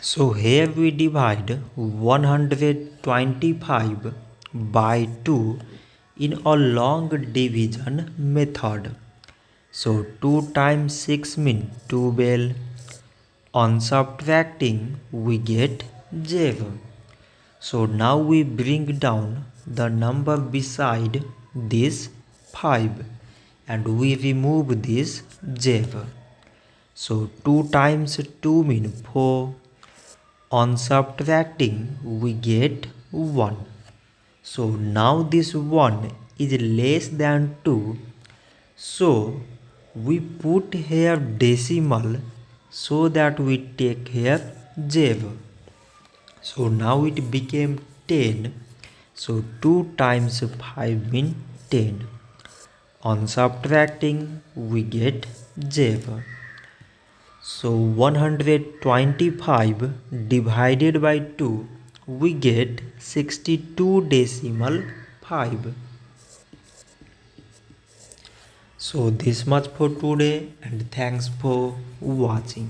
So here we divide 125 by 2 in a long division method. So 2 times 6 means 12. On subtracting we get 7. So now we bring down the number beside this 5 and we remove this 0. So 2 times 2 means 4. On subtracting we get 1. So now this 1 is less than 2. So we put here decimal so that we take here 0. So now it became 10. So 2 times 5 means 10. On subtracting we get 0. So 125 divided by 2 we get 62.5. So this much for today and thanks for watching.